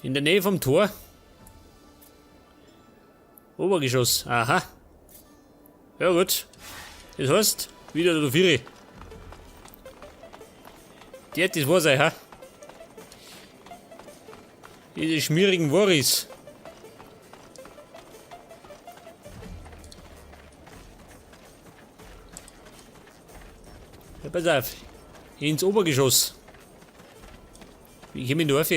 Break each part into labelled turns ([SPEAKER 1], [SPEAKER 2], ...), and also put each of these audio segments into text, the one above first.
[SPEAKER 1] In der Nähe vom Tor. Obergeschoss. Aha. Ja gut. Das heißt, wieder der Vieri. Die hat das wahr sein, ha? Diese schmierigen Worris. Ja, pass auf. Ins Obergeschoss. Wie komme ich da rauf?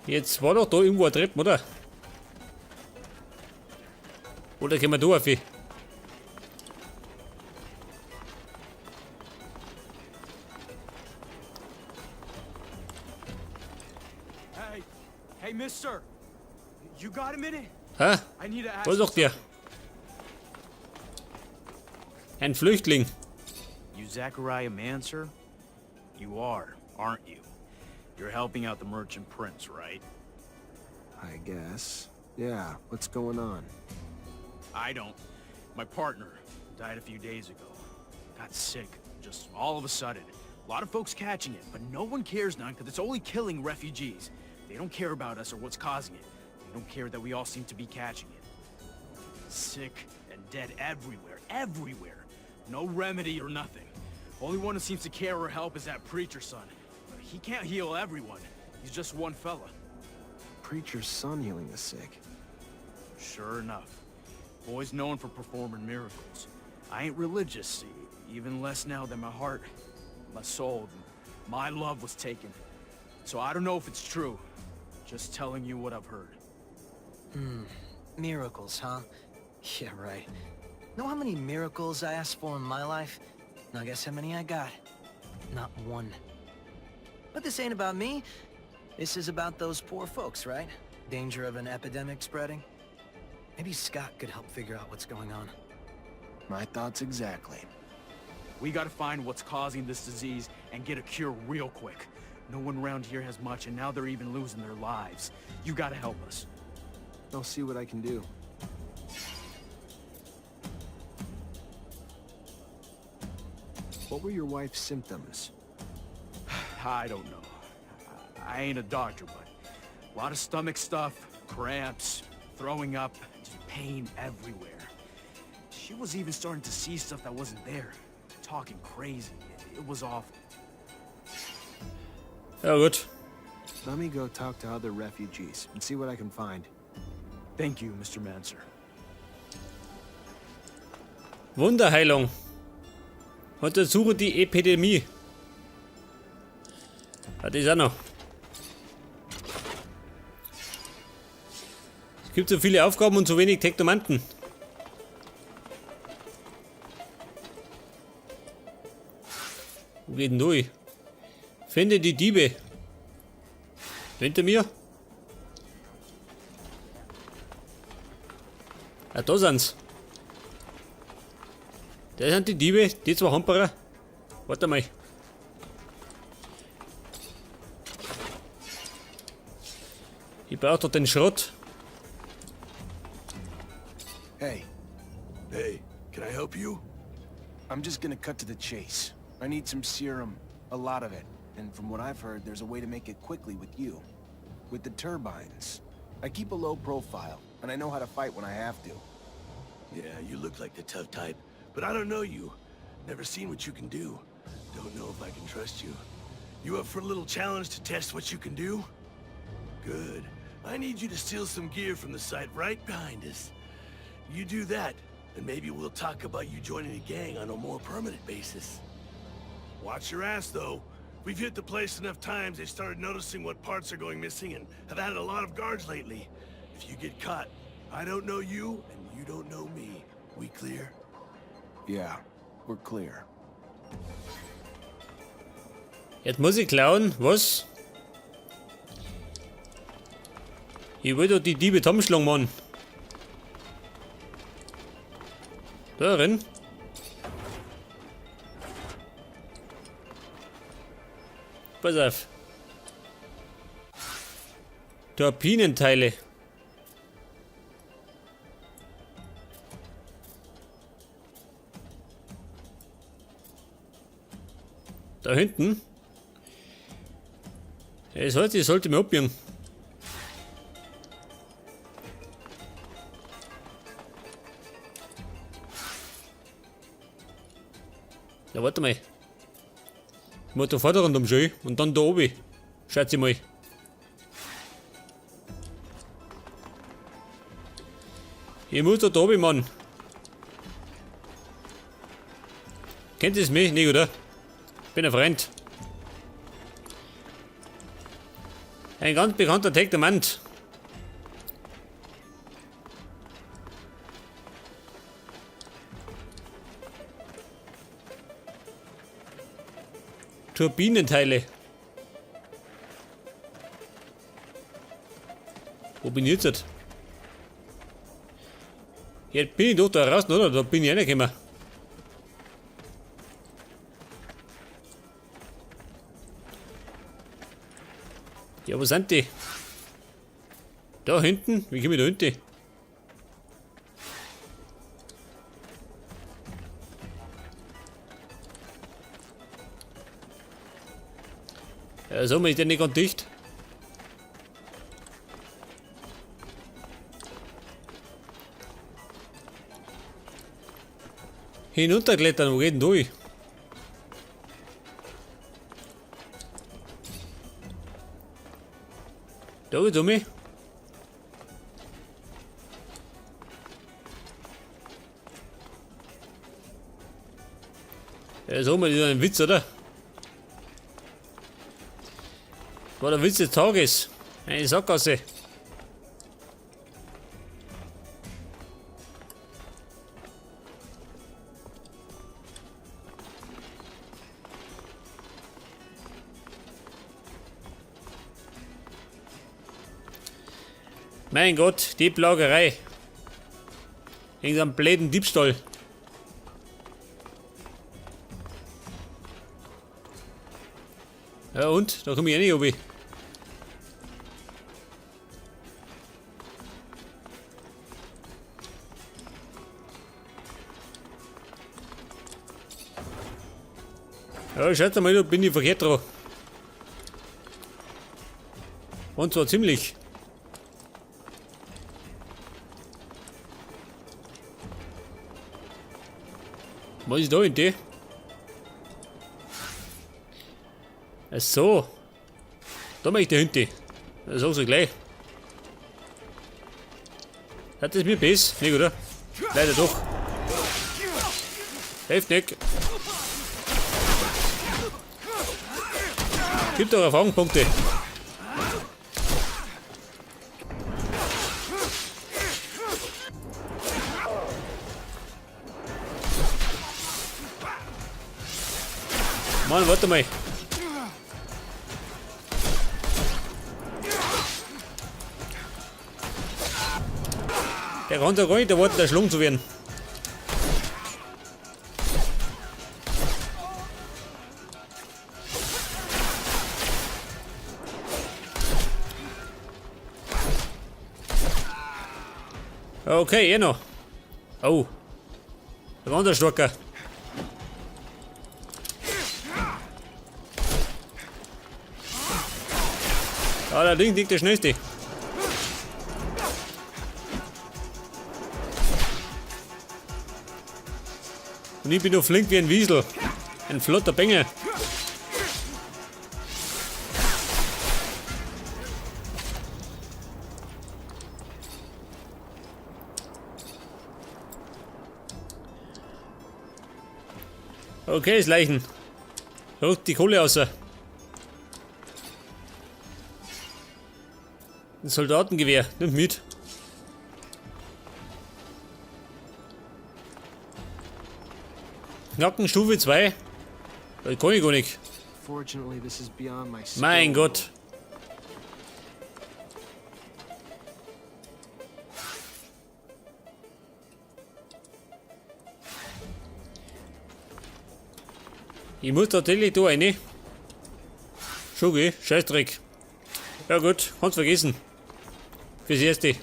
[SPEAKER 1] Jetzt war doch da irgendwo ein Treppen, oder? Oder können wir da rauf?
[SPEAKER 2] Hey, mister. You got a minute?
[SPEAKER 1] Hä?
[SPEAKER 2] I need to ask
[SPEAKER 1] Was
[SPEAKER 2] you
[SPEAKER 1] sagt der?
[SPEAKER 2] something.
[SPEAKER 1] Ein Flüchtling.
[SPEAKER 2] You Zachariah Mancer? You are, aren't you? You're helping out the merchant prince, right?
[SPEAKER 3] I guess. Yeah, what's going on?
[SPEAKER 2] I don't. My partner died a few days ago. Got sick, just all of a sudden. A lot of folks catching it, but no one cares now because it's only killing refugees. They don't care about us or what's causing it. They don't care that we all seem to be catching it. Sick and dead everywhere, everywhere. No remedy or nothing. Only one who seems to care or help is that preacher son. But he can't heal everyone. He's just one fella.
[SPEAKER 3] Preacher's son healing the sick.
[SPEAKER 2] Sure enough. Boy's known for performing miracles. I ain't religious, even less now than my heart, my soul, my love was taken. So I don't know if it's true. Just telling you what I've heard.
[SPEAKER 4] Miracles, huh? Yeah, right. Know how many miracles I asked for in my life? Now guess how many I got? Not one. But this ain't about me. This is about those poor folks, right? Danger of an epidemic spreading. Maybe Scott could help figure out what's going on.
[SPEAKER 3] My thoughts exactly.
[SPEAKER 2] We gotta find what's causing this disease and get a cure real quick. No one around here has much, and now they're even losing their lives. You gotta help us.
[SPEAKER 3] I'll see what I can do. What were your wife's symptoms?
[SPEAKER 2] I don't know. I ain't a doctor, but a lot of stomach stuff, cramps, throwing up, just pain everywhere. She was even starting to see stuff that wasn't there. Talking crazy. It was awful.
[SPEAKER 1] Ja gut.
[SPEAKER 3] Let me go talk to other refugees and see what I can find.
[SPEAKER 2] Thank you, Mr. Mancer.
[SPEAKER 1] Wunderheilung. Untersuche die Epidemie. Das ist auch noch. Es gibt so viele Aufgaben und so wenig Technomanten. Wo geht denn durch? Finde die Diebe. Hinter mir? Ah, da sind's. Das sind die Diebe, die zwei Hamperer. Warte mal. Ich brauche doch den Schrott.
[SPEAKER 3] Hey,
[SPEAKER 5] Hey, can I help you?
[SPEAKER 3] I'm just gonna cut to the chase. I need some serum, a lot of it. And from what I've heard, there's a way to make it quickly with you. With the turbines. I keep a low profile, and I know how to fight when I have to.
[SPEAKER 5] Yeah, you look like the tough type, but I don't know you. Never seen what you can do. Don't know if I can trust you. You up for a little challenge to test what you can do? Good. I need you to steal some gear from the site right behind us. You do that, and maybe we'll talk about you joining a gang on a more permanent basis. Watch your ass, though. We've hit the place enough times they started noticing what parts are going missing and have added a lot of guards lately. If you get caught, I don't know you, and you don't know me. We clear?
[SPEAKER 3] Yeah, we're clear.
[SPEAKER 1] Jetzt muss ich klauen, was? Ich will doch die Diebe zusammenschlagen, Mann. Da drin. Pass auf. Turbinenteile. Da hinten. Das heißt, ich sollte mir abbiegen. Ja, warte mal. Ich muss da vorderrand umschauen und dann da oben. Schaut sie mal. Ich muss da oben, Mann. Kennt ihr es mich? Nicht, oder? Bin ein Freund. Ein ganz bekannter Technomancer. Turbinenteile. Wo bin ich jetzt? Jetzt bin ich doch da draußen, oder? Da bin ich reingekommen. Ja, wo sind die? Da hinten? Wie komme ich da hinten? Ja, so, ist der nicht ganz dicht. Hinunterklettern, wo geht denn durch? Da geht's um mich. Ja, so mal wieder ein Witz, oder? War der Witz des Tages. Eine Sackgasse. Mein Gott, die Plagerei. Irgendein bläden Diebstahl. Ja und? Da komme ich eh nicht obi. Ja, schaut mal, da bin ich verkehrt dran. Und zwar ziemlich. Was ist da in die? Ach so. Da möchte ich hinten. Das sagst du gleich. Hat das mir Biss? Nicht, oder? Leider doch. Hilft nicht. Gibt doch Erfahrungspunkte. Mann, warte mal. Der kann doch gar nicht erwarten, erschlungen zu werden. Okay, eh noch. Oh. Der Wanderstarker. Allerdings nicht der schnellste. Und ich bin noch flink wie ein Wiesel. Ein flotter Bengel. Okay, das Leichen. Holt die Kohle raus. Ein Soldatengewehr, nimm mit. Knacken Stufe 2. Das kann ich gar nicht. Mein Gott. Ich muss tatsächlich da rein. Schon geh, Scheißdreck. Ja gut, kannst vergessen. Fürs Erste.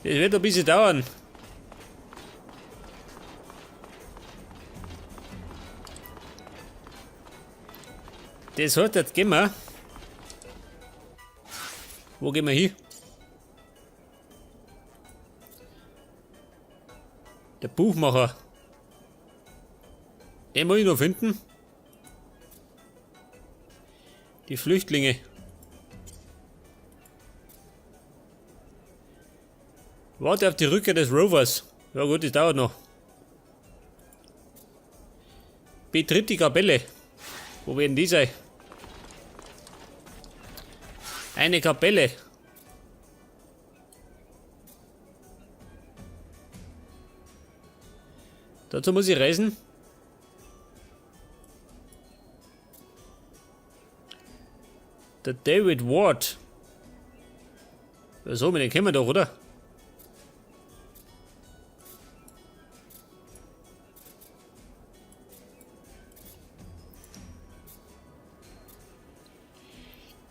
[SPEAKER 1] Das wird ein bisschen dauern. Das heißt, jetzt gehen wir. Wo gehen wir hin? Der Buchmacher. Den muss ich noch finden. Die Flüchtlinge. Warte auf die Rückkehr des Rovers. Ja gut, das dauert noch. Betritt die Kapelle. Wo werden die sein? Eine Kapelle. Dazu muss ich reisen. Der David Ward. So, mit dem kennen wir doch, oder?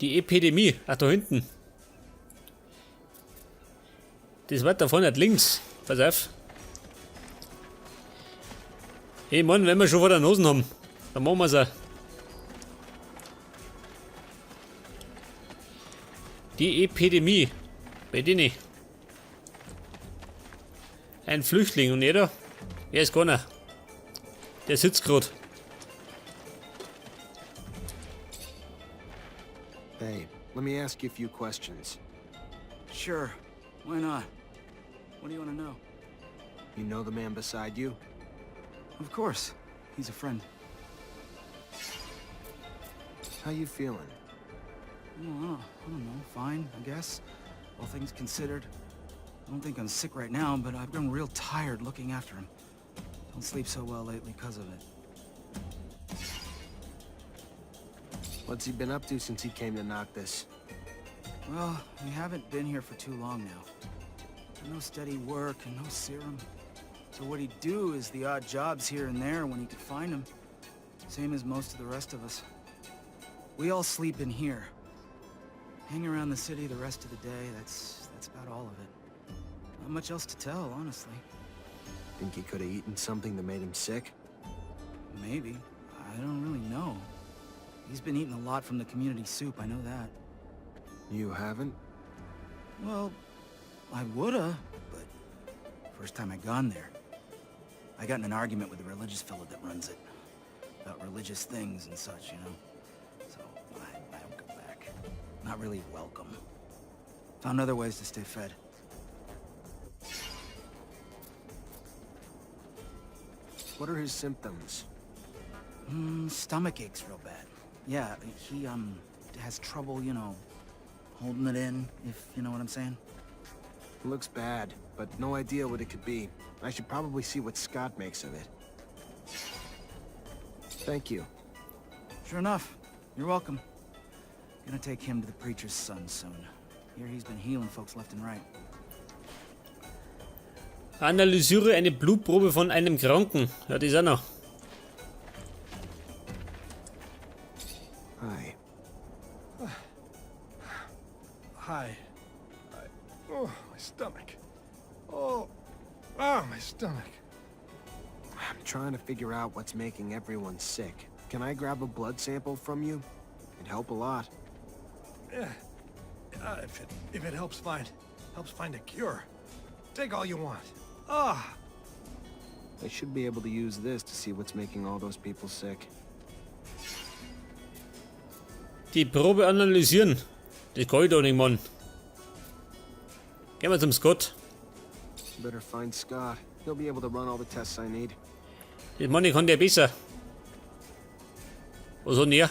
[SPEAKER 1] Die Epidemie. Ach, da hinten. Das war da vorne links. Pass auf. Hey Mann, wenn wir schon vor der Nase haben, dann machen wir es auch. Die Epidemie. Bei denen. Ein Flüchtling und jeder. Er ist keiner. Der sitzt gerade.
[SPEAKER 3] Hey, let me ask you a few questions.
[SPEAKER 2] Sure. Why not? What do you want to know?
[SPEAKER 3] You know the man beside you?
[SPEAKER 2] Of course. He's a friend.
[SPEAKER 3] How you feeling?
[SPEAKER 2] Well, I don't know. Fine, I guess. All things considered. I don't think I'm sick right now, but I've been real tired looking after him. Don't sleep so well lately because of it.
[SPEAKER 3] What's he been up to since he came to knock this?
[SPEAKER 2] Well, we haven't been here for too long now. No steady work and no serum. So what he'd do is the odd jobs here and there when he could find them. Same as most of the rest of us. We all sleep in here. Hang around the city the rest of the day, that's about all of it. Not much else to tell, honestly.
[SPEAKER 3] Think he could have eaten something that made him sick?
[SPEAKER 2] Maybe. I don't really know. He's been eating a lot from the community soup, I know that.
[SPEAKER 3] You haven't?
[SPEAKER 2] Well, I woulda, but first time I gone there, I got in an argument with the religious fellow that runs it. About religious things and such, you know? So, I don't go back. Not really welcome. Found other ways to stay fed.
[SPEAKER 3] What are his symptoms?
[SPEAKER 2] Stomach aches real bad. Yeah, he, has trouble, you know, holding it in, if you know what I'm saying.
[SPEAKER 3] It looks bad, but no idea what it could be. I should probably see what Scott makes of it. Thank you.
[SPEAKER 2] Sure enough. You're welcome. Gonna take him to the preacher's son soon. Here he's been healing folks left and right.
[SPEAKER 1] Analysiere eine Blutprobe von einem Kranken. Ja, die ist auch noch.
[SPEAKER 3] Hi.
[SPEAKER 6] Hi. Oh, my stomach. Oh, my stomach.
[SPEAKER 3] I'm trying to figure out what's making everyone sick. Can I grab a blood sample from you? It'd help a lot.
[SPEAKER 6] Yeah. If it helps find a cure. Take all you want. Ah.
[SPEAKER 3] I should be able to use this to see what's making all those people sick.
[SPEAKER 1] Die Probe analysieren. Das kann ich doch nicht, Mann. Gehen wir zum Scott.
[SPEAKER 3] Better find Scott. He'll be able to run all the tests I need.
[SPEAKER 1] Das Mann, ich kann der besser. Was hat denn er?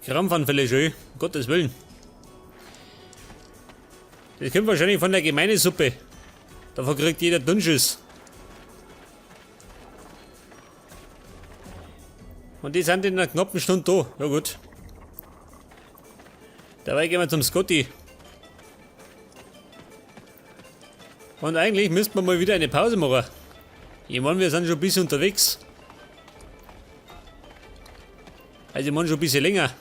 [SPEAKER 1] Krampfanfälle schön. Um Gottes Willen. Das kommt wahrscheinlich von der Gemeinesuppe. Davon kriegt jeder Dünnschiss. Und die sind in einer knappen Stunde da. Ja gut. Dabei gehen wir zum Scotty. Und eigentlich müssten wir mal wieder eine Pause machen. Ich meine, wir sind schon ein bisschen unterwegs. Also, man schon ein bisschen länger.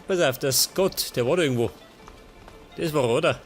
[SPEAKER 1] Pass auf, das Gott, der war da irgendwo. Das war er, oder?